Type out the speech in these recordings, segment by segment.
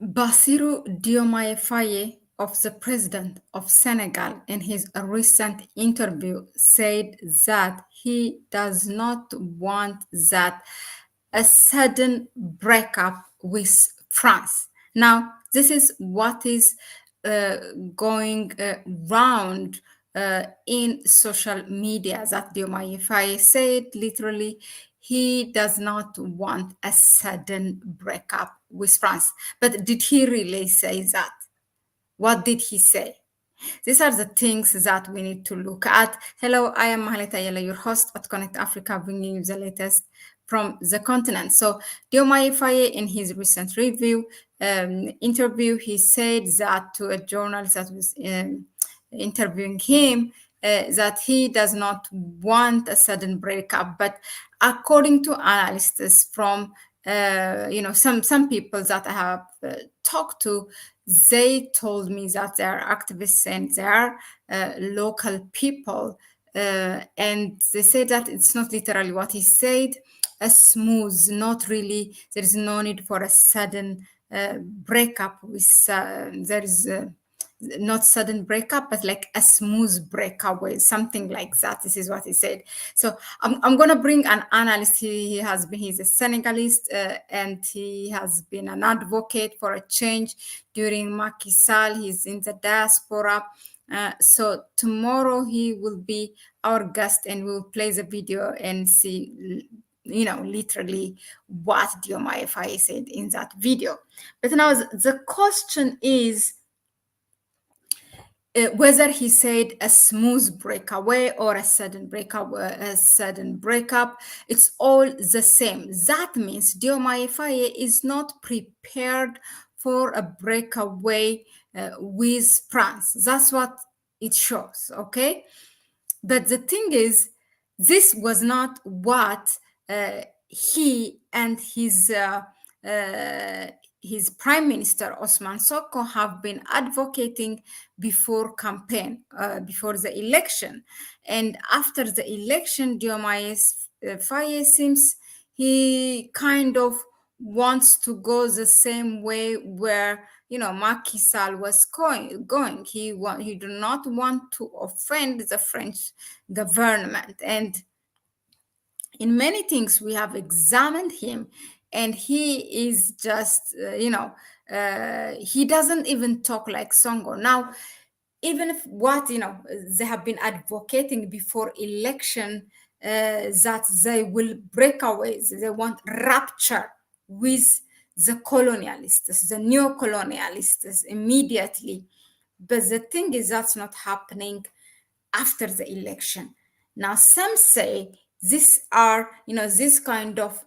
Bassirou Diomaye Faye, of the president of Senegal, in his recent interview, said that he does not want that a sudden breakup with France. Now, this is what is uh, going round in social media that Diomaye Faye said literally he does not want a sudden breakup with France. But did he really say that? What did he say? These are the things that we need to look at. Hello, I am Mahlet Ayele, your host at Connect Africa, bringing you the latest from the continent. So, Diomaye Faye, in his recent interview, he said that to a journalist that was interviewing him, that he does not want a sudden breakup. But according to analysts from some people that I have talked to, they told me that they are activists and they are local people, and they say that it's not literally what he said. A smooth, not really. There is no need for a sudden breakup with. There is. Not sudden breakup, but like a smooth breakaway, something like that. This is what he said. So I'm going to bring an analyst. He's a Senegalese, and he has been an advocate for a change during Macky Sall. He's in the diaspora. So tomorrow he will be our guest and we'll play the video and see, literally what Diomaye Faye said in that video. But now the question is, whether he said a smooth breakaway or a sudden breakaway, a sudden breakup, it's all the same. That means Diomaye Faye is not prepared for a breakaway with France. That's what it shows, okay? But the thing is, this was not what he and his prime minister Osman Sonko have been advocating before campaign, before the election. And after the election, Diomaye Faye seems he kind of wants to go the same way where Macky Sall was going. He do not want to offend the French government, and in many things we have examined him, and he is just he doesn't even talk like Songo. Now, even if what they have been advocating before election, that they will break away, they want rupture with the colonialists, the neo-colonialists immediately. But the thing is that's not happening after the election. Now, some say this kind of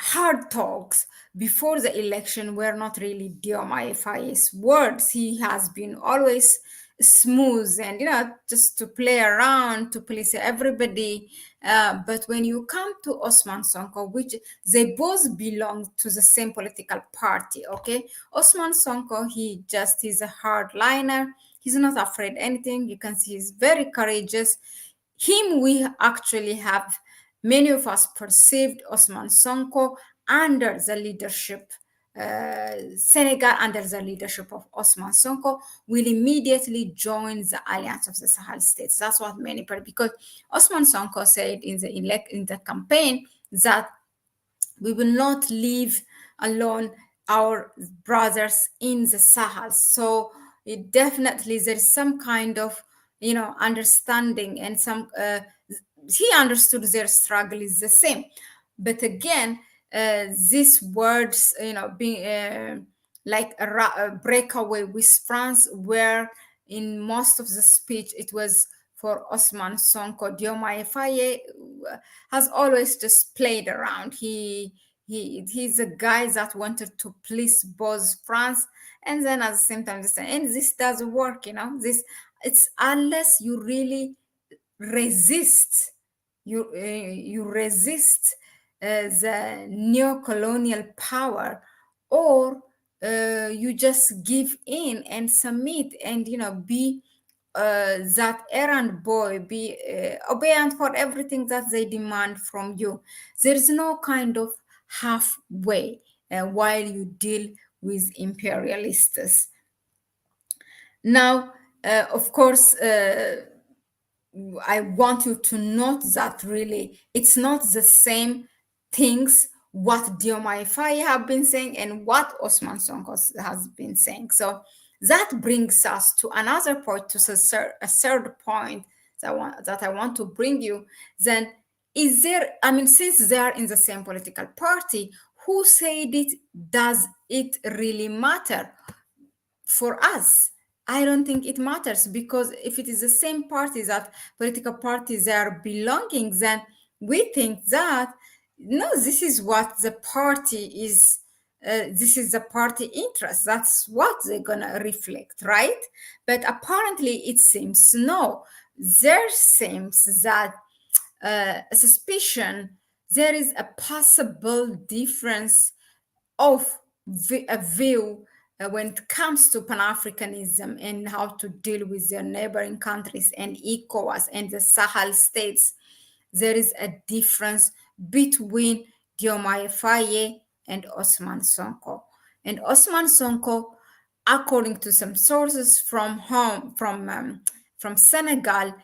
hard talks before the election were not really Diomaye Faye's words. He has been always smooth and just to play around, to please everybody. But when you come to Osman Sonko, which they both belong to the same political party, okay? Osman Sonko, he's a hardliner. He's not afraid anything. You can see he's very courageous. Him, we actually have, many of us perceived Osman Sonko under the leadership, Senegal under the leadership of Osman Sonko will immediately join the Alliance of the Sahel States. That's what many people, because Osman Sonko said in the campaign that we will not leave alone our brothers in the Sahel. So it definitely there's some kind of understanding, and some he understood their struggle is the same. But again, these words, being like a breakaway with France, where in most of the speech it was for Osman Sonko. Diomaye Faye has always just played around. He's a guy that wanted to please both France and then at the same time and this doesn't work. It's unless you really resist, you resist the neo-colonial power, or you just give in and submit and be that errand boy, be obedient for everything that they demand from you. There is no kind of halfway while you deal with imperialists. Now, of course, I want you to note that really it's not the same things what Diomaye Faye have been saying and what Osman Sonko has been saying. So that brings us to another point, to a third point that I want to bring you. Then, is there, I mean, since they are in the same political party, who said it? Does it really matter? For us, I don't think it matters, because if it is the same party, that political parties are belonging, then we think that no, this is what the party is. This is the party interest. That's what they're gonna reflect, right? But apparently, it seems no. There seems that a suspicion there is a possible difference of a view when it comes to Pan-Africanism and how to deal with their neighboring countries and ECOWAS and the Sahel states. There is a difference between Diomaye Faye and Osman Sonko. And Osman Sonko, according to some sources from Senegal,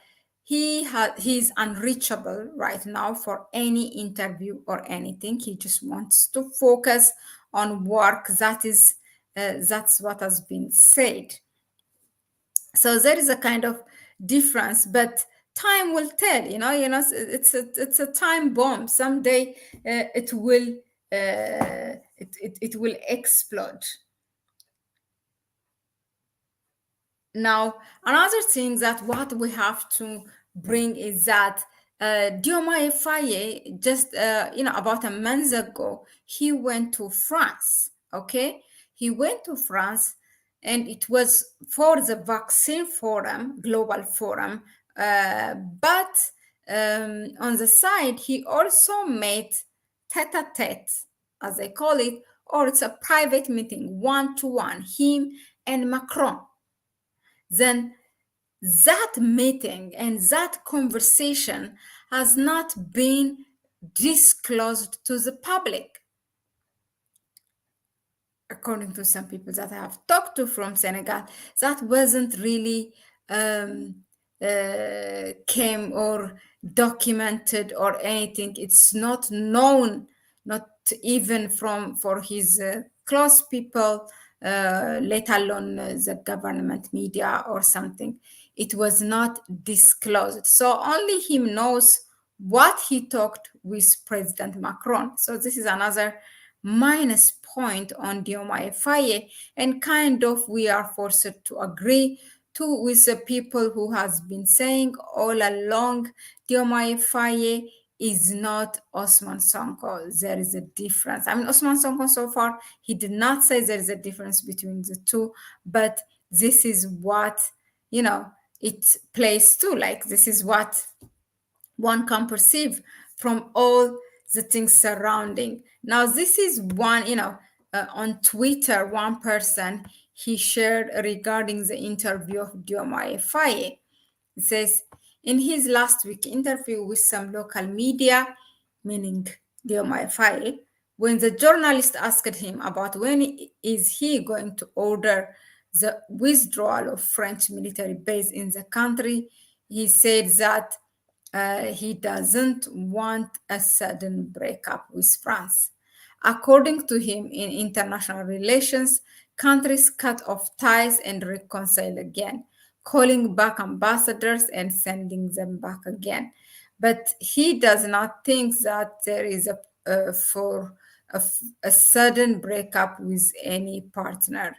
he's unreachable right now for any interview or anything. He just wants to focus on work. That's what has been said. So there is a kind of difference, but time will tell. It's a time bomb. Someday it will explode. Now, another thing that what we have to bring is that Diomaye Faye, just about a month ago, he went to France. Okay, he went to France, and it was for the vaccine forum, global forum. But on the side, he also met tete-a-tete, as they call it, or it's a private meeting, one-to-one, him and Macron. Then that meeting and that conversation has not been disclosed to the public. According to some people that I have talked to from Senegal, that wasn't really came or documented or anything. It's not known, not even for his close people, let alone the government media or something. It was not disclosed. So only him knows what he talked with President Macron. So this is another minus point on Diomaye Faye, and kind of we are forced to agree to with the people who has been saying all along Diomaye Faye is not Osman Sonko. There is a difference. I mean, Osman Sonko so far, he did not say there is a difference between the two, but this is what, it plays too. Like, this is what one can perceive from all the things surrounding. Now, this is one, on Twitter, one person he shared regarding the interview of Diomaye Faye. It says, in his last week interview with some local media, meaning Diomaye Faye, when the journalist asked him about when is he going to order the withdrawal of French military base in the country, he said that he doesn't want a sudden breakup with France. According to him, in international relations, countries cut off ties and reconcile again, calling back ambassadors and sending them back again. But he does not think that there is a sudden breakup with any partner.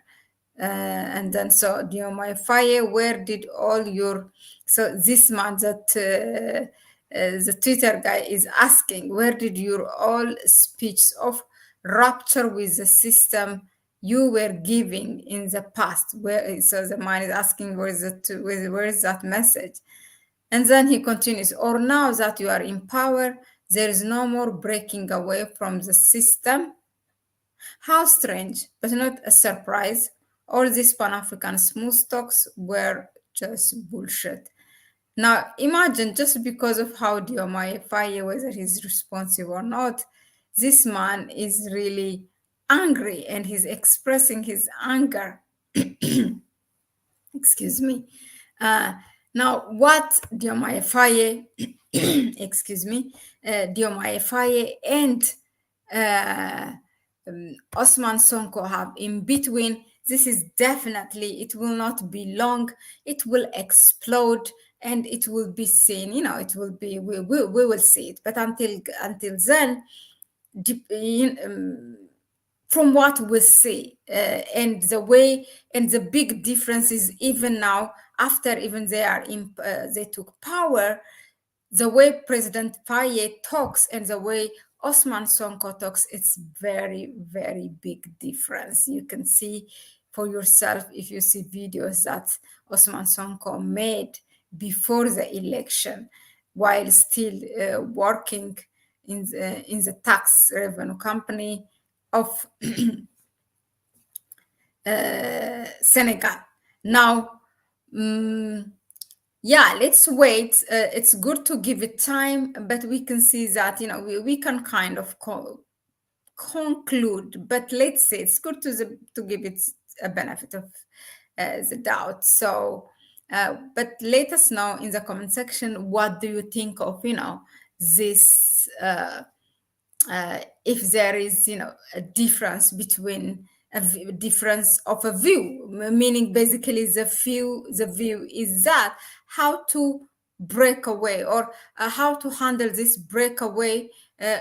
And then so Diomaye Faye, where did all your, so this man that the Twitter guy is asking, where did your all speech of rupture with the system you were giving in the past? Where, so the man is asking, where is that message? And then he continues, or now that you are in power, there is no more breaking away from the system. How strange, but not a surprise. All these Pan-African smooth talks were just bullshit. Now, imagine, just because of how Diomaye Faye, whether he's responsive or not, this man is really angry and he's expressing his anger. Excuse me. Now, what Diomaye Faye, excuse me, Diomaye Faye and Osman Sonko have in between, this is definitely, it will not be long, it will explode and it will be seen, it will be, we will see it. But until then, from what we see and the way and the big differences even now after even they took power, the way President Faye talks and the way Osman Sonko talks, it's very, very big difference. You can see for yourself if you see videos that Osman Sonko made before the election while still working in the tax revenue company of Senegal. Now, yeah, let's wait. It's good to give it time, but we can see that we can kind of conclude. But let's say it's good to give it a benefit of the doubt. So, but let us know in the comment section what do you think of this. If there is a difference between difference of a view, meaning basically the view is that how to break away or how to handle this breakaway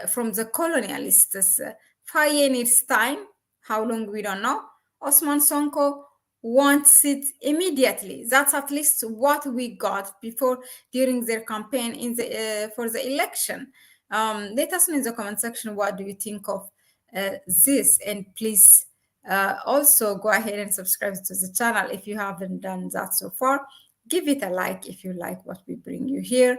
from the colonialists. Faye needs time, how long we don't know. Osman Sonko wants it immediately. That's at least what we got before during their campaign in the for the election. Let us know in the comment section what do you think of this, and please also go ahead and subscribe to the channel if you haven't done that so far. Give it a like if you like what we bring you here,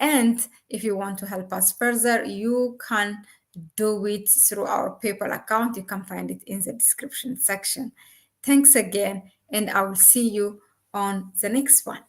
and if you want to help us further, you can do it through our PayPal account. You can find it in the description section. Thanks again, and I will see you on the next one.